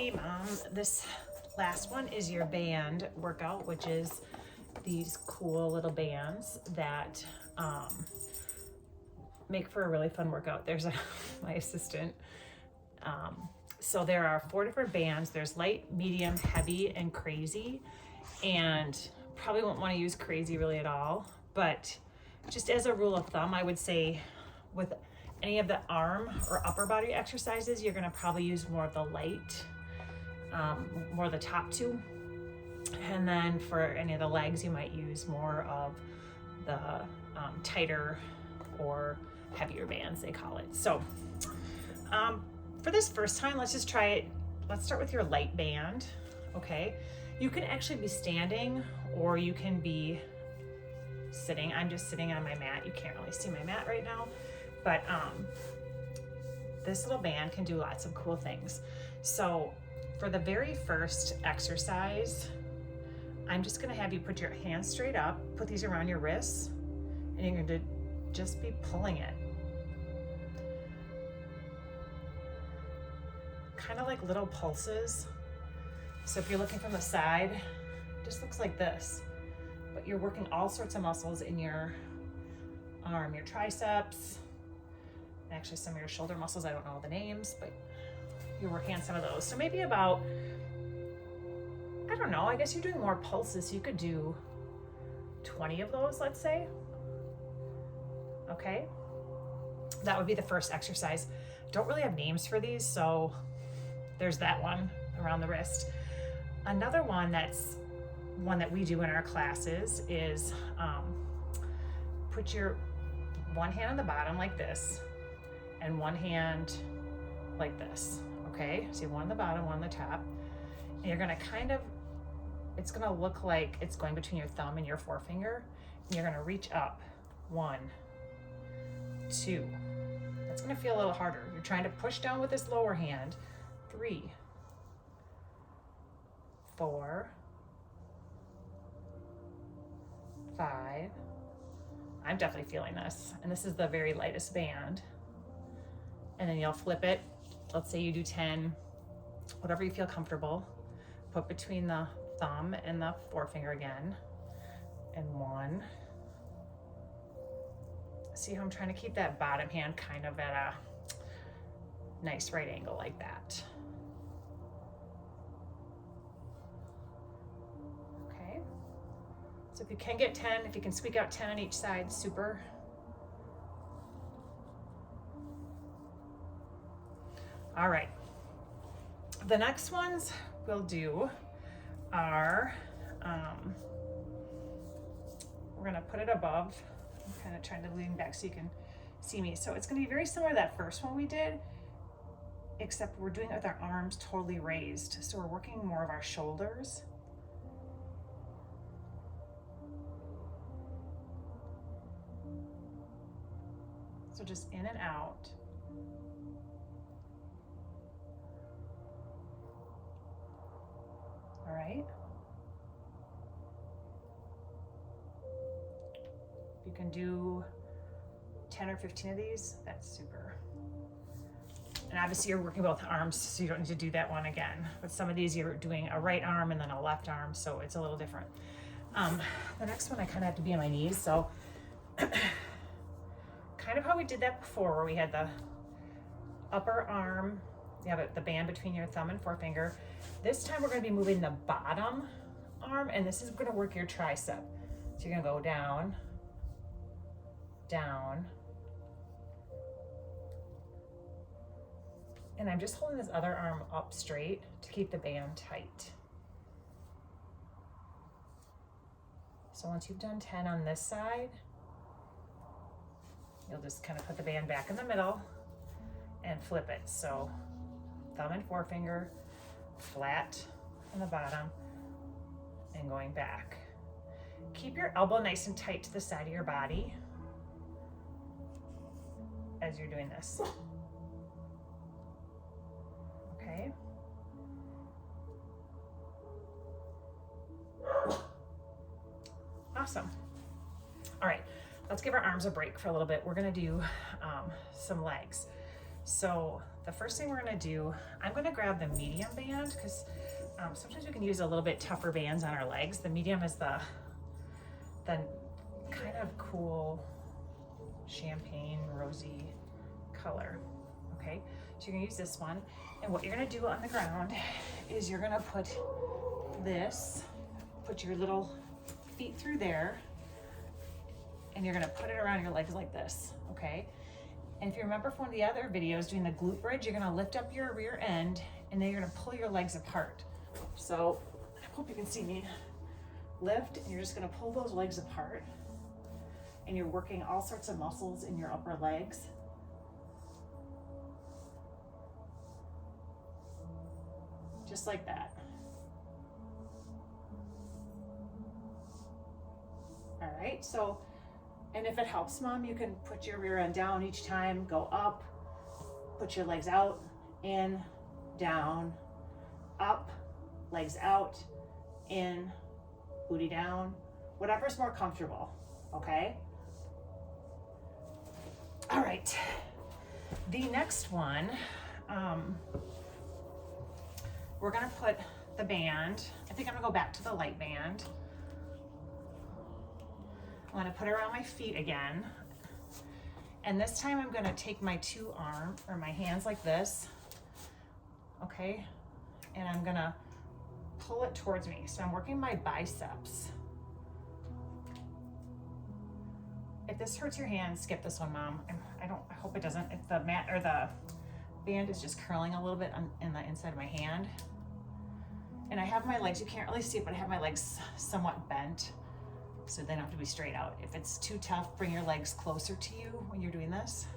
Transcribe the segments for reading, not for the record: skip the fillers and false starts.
Hey Mom, this last one is your band workout, which is these cool little bands that make for a really fun workout. There's my assistant. So there are 4 different bands. There's light, medium, heavy, and crazy. And probably won't want to use crazy really at all. But just as a rule of thumb, I would say with any of the arm or upper body exercises, you're going to probably use more of the light, more of the top 2. And then for any of the legs, you might use more of the tighter or heavier bands, they call it. So for this first time, let's just try it. Let's start with your light band, okay? You can actually be standing or you can be sitting. I'm just sitting on my mat. You can't really see my mat right now, but this little band can do lots of cool things. So for the very first exercise, I'm just gonna have you put your hands straight up, put these around your wrists, and you're going to just be pulling it. Kind of like little pulses. So if you're looking from the side, it just looks like this. But you're working all sorts of muscles in your arm, your triceps, actually some of your shoulder muscles. I don't know the names, but you're working on some of those. So maybe about, I don't know, I guess you're doing more pulses. So you could do 20 of those, let's say. Okay. That would be the first exercise. Don't really have names for these, so there's that one around the wrist. Another one that's one that we do in our classes is put your one hand on the bottom like this and one hand like this, okay? So you have one on the bottom, one on the top. And you're gonna kind of, it's gonna look like it's going between your thumb and your forefinger. And you're gonna reach up, 1, 2. That's gonna feel a little harder. You're trying to push down with this lower hand. 3, 4, 5. I'm definitely feeling this. And this is the very lightest band. And then you'll flip it. Let's say you do 10, whatever you feel comfortable. Put between the thumb and the forefinger again. And 1. See how I'm trying to keep that bottom hand kind of at a nice right angle like that. Okay. So if you can get 10, if you can squeak out 10 on each side, super. All right. The next ones we'll do are, we're gonna put it above. I'm kind of trying to lean back so you can see me. So it's gonna be very similar to that first one we did, except we're doing it with our arms totally raised. So we're working more of our shoulders. So just in and out. All right. If you can do 10 or 15 of these, that's super. And obviously you're working both arms, so you don't need to do that one again. But some of these you're doing a right arm and then a left arm, so it's a little different. The next one I kind of have to be on my knees, so kind of how we did that before, where we had the upper arm, you have the band between your thumb and forefinger. This time we're going to be moving the bottom arm, and this is going to work your tricep. So you're going to go down, down, and I'm just holding this other arm up straight to keep the band tight. So once you've done 10 on this side, you'll just kind of put the band back in the middle and flip it. So thumb and forefinger, flat on the bottom, and going back. Keep your elbow nice and tight to the side of your body as you're doing this. Okay. Awesome. All right, let's give our arms a break for a little bit. We're gonna do some legs. So the first thing we're gonna do, I'm gonna grab the medium band because sometimes we can use a little bit tougher bands on our legs. The medium is the kind of cool champagne rosy color. Okay, so you're gonna use this one, and what you're gonna do on the ground is you're gonna put your little feet through there, and you're gonna put it around your legs like this, okay? And if you remember from one of the other videos doing the glute bridge, you're gonna lift up your rear end, and then you're gonna pull your legs apart. So I hope you can see me. Lift, and you're just gonna pull those legs apart, and you're working all sorts of muscles in your upper legs. Just like that. All right, so, and if it helps, Mom, you can put your rear end down each time, go up, put your legs out, in, down, up, legs out, in, booty down, whatever's more comfortable, okay? All right, the next one, we're gonna put the band, I think I'm gonna go back to the light band. I'm gonna put it around my feet again. And this time I'm gonna take my my hands like this, okay? And I'm gonna pull it towards me. So I'm working my biceps. If this hurts your hand, skip this one, Mom. I hope it doesn't. If the mat or the band is just curling a little bit in the inside of my hand. And I have my legs, you can't really see it, but I have my legs somewhat bent, so they don't have to be straight out. If it's too tough, bring your legs closer to you when you're doing this.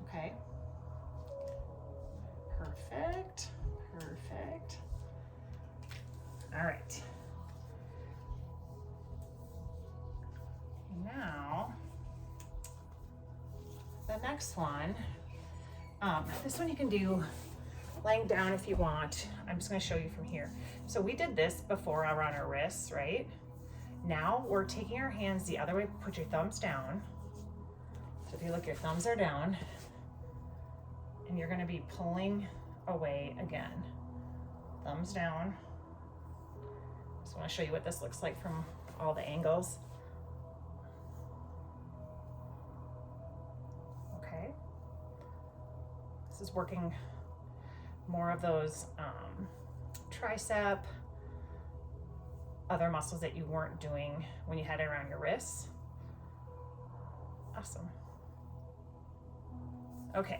Okay. Perfect, perfect. All right. Now, the next one, this one you can do laying down if you want. I'm just gonna show you from here. So we did this before around our wrists, right? Now we're taking our hands the other way, put your thumbs down. So if you look, your thumbs are down, and you're gonna be pulling away again. Thumbs down. Just wanna show you what this looks like from all the angles. Okay. This is working more of those tricep, other muscles that you weren't doing when you had it around your wrists. Awesome. Okay,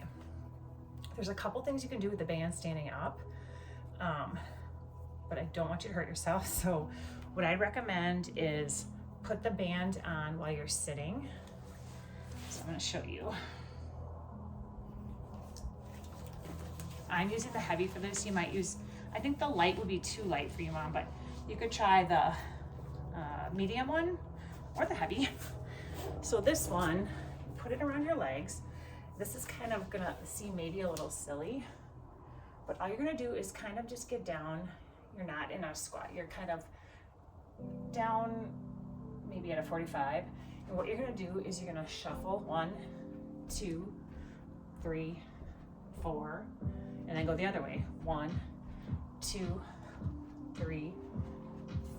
there's a couple things you can do with the band standing up, but I don't want you to hurt yourself. So what I recommend is put the band on while you're sitting. So I'm gonna show you. I'm using the heavy for this. You might use, I think the light would be too light for you, Mom, but you could try the medium one or the heavy. So this one, put it around your legs. This is kind of gonna seem maybe a little silly, but all you're gonna do is kind of just get down. You're not in a squat. You're kind of down maybe at a 45. And what you're gonna do is you're gonna shuffle 1, 2, 3, 4, and then go the other way. 1, 2, 3,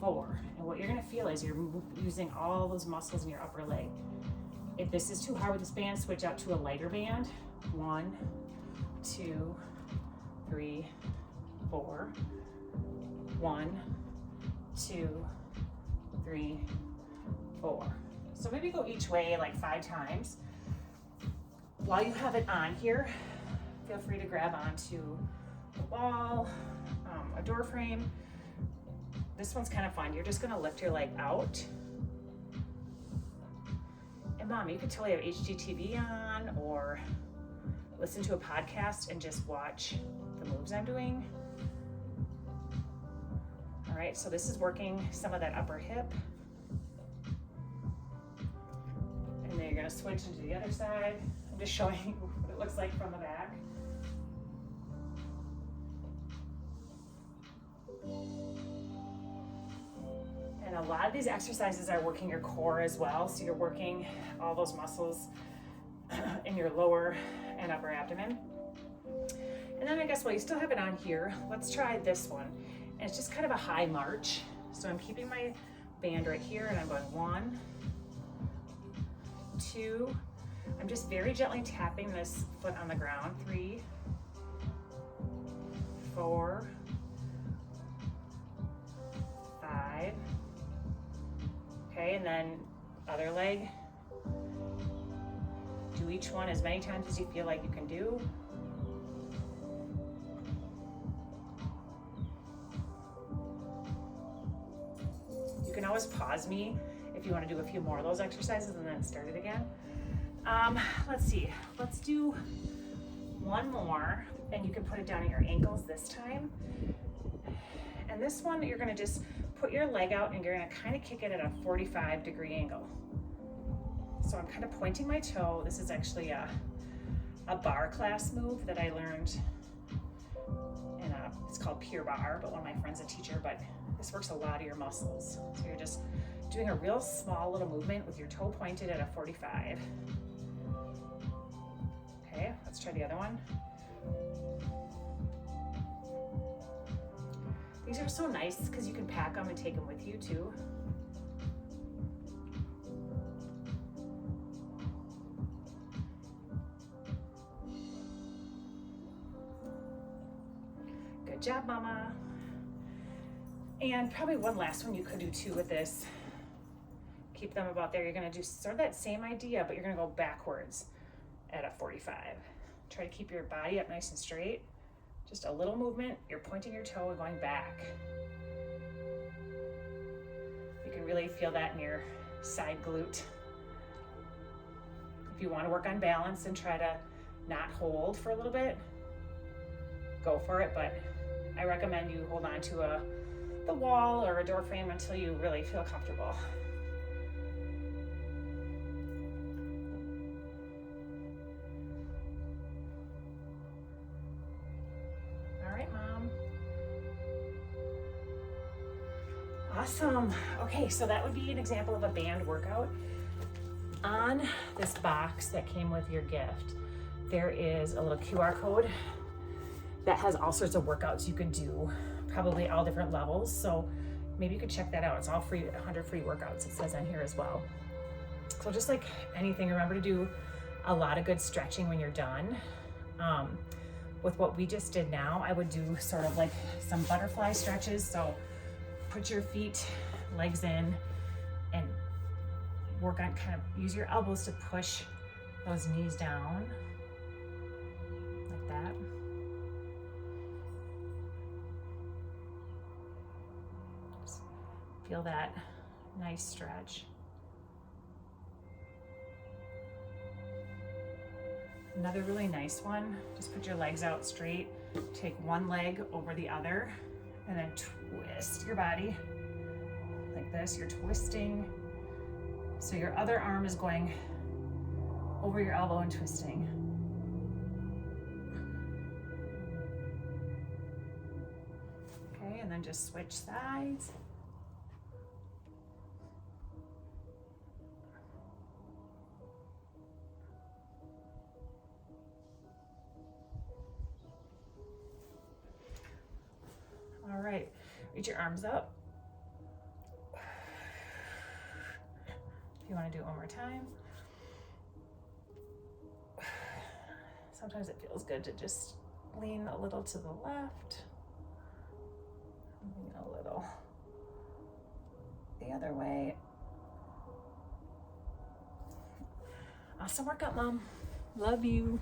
4. And what you're gonna feel is you're using all those muscles in your upper leg. If this is too hard with this band, switch out to a lighter band. 1, 2, 3, 4. 1, 2, 3, 4. So maybe go each way like 5 times. While you have it on here, feel free to grab onto the wall, a door frame. This one's kind of fun. You're just gonna lift your leg out. And Mom, you could totally have HGTV on or listen to a podcast and just watch the moves I'm doing. All right, so this is working some of that upper hip. And then you're gonna switch into the other side. I'm just showing you what it looks like from the back. And a lot of these exercises are working your core as well. So you're working all those muscles in your lower and upper abdomen. And then I guess while you still have it on here, let's try this one. And it's just kind of a high march. So I'm keeping my band right here and I'm going 1, 2. I'm just very gently tapping this foot on the ground. 3, 4, 5. Okay, and then other leg. Do each one as many times as you feel like you can do. You can always pause me if you want to do a few more of those exercises and then start it again. Let's see, let's do one more, and you can put it down at your ankles this time. And this one, you're gonna just put your leg out and you're gonna kind of kick it at a 45-degree angle. So I'm kind of pointing my toe. This is actually a bar class move that I learned in it's called Pure Barre, but one of my friend's a teacher, but this works a lot of your muscles. So you're just doing a real small little movement with your toe pointed at a 45. Okay, let's try the other one. These are so nice because you can pack them and take them with you too. Good job, mama. And probably one last one you could do too with this. Keep them about there. You're gonna do sort of that same idea, but you're gonna go backwards at a 45. Try to keep your body up nice and straight. Just a little movement. You're pointing your toe and going back. You can really feel that in your side glute. If you want to work on balance and try to not hold for a little bit, go for it, but I recommend you hold on to the wall or a door frame until you really feel comfortable. All right, Mom. Awesome. Okay, so that would be an example of a band workout. On this box that came with your gift, there is a little QR code that has all sorts of workouts you can do, probably all different levels. So maybe you could check that out. It's all free, 100 free workouts, it says on here as well. So just like anything, remember to do a lot of good stretching when you're done. With what we just did now, I would do sort of like some butterfly stretches. So put your feet, legs in, and work on use your elbows to push those knees down, like that. Just feel that nice stretch. Another really nice one, just put your legs out straight, take one leg over the other, and then twist your body like this. You're twisting. So your other arm is going over your elbow and twisting. Okay, and then just switch sides. All right, reach your arms up. If you want to do it one more time. Sometimes it feels good to just lean a little to the left, lean a little the other way. Awesome workout, Mom. Love you.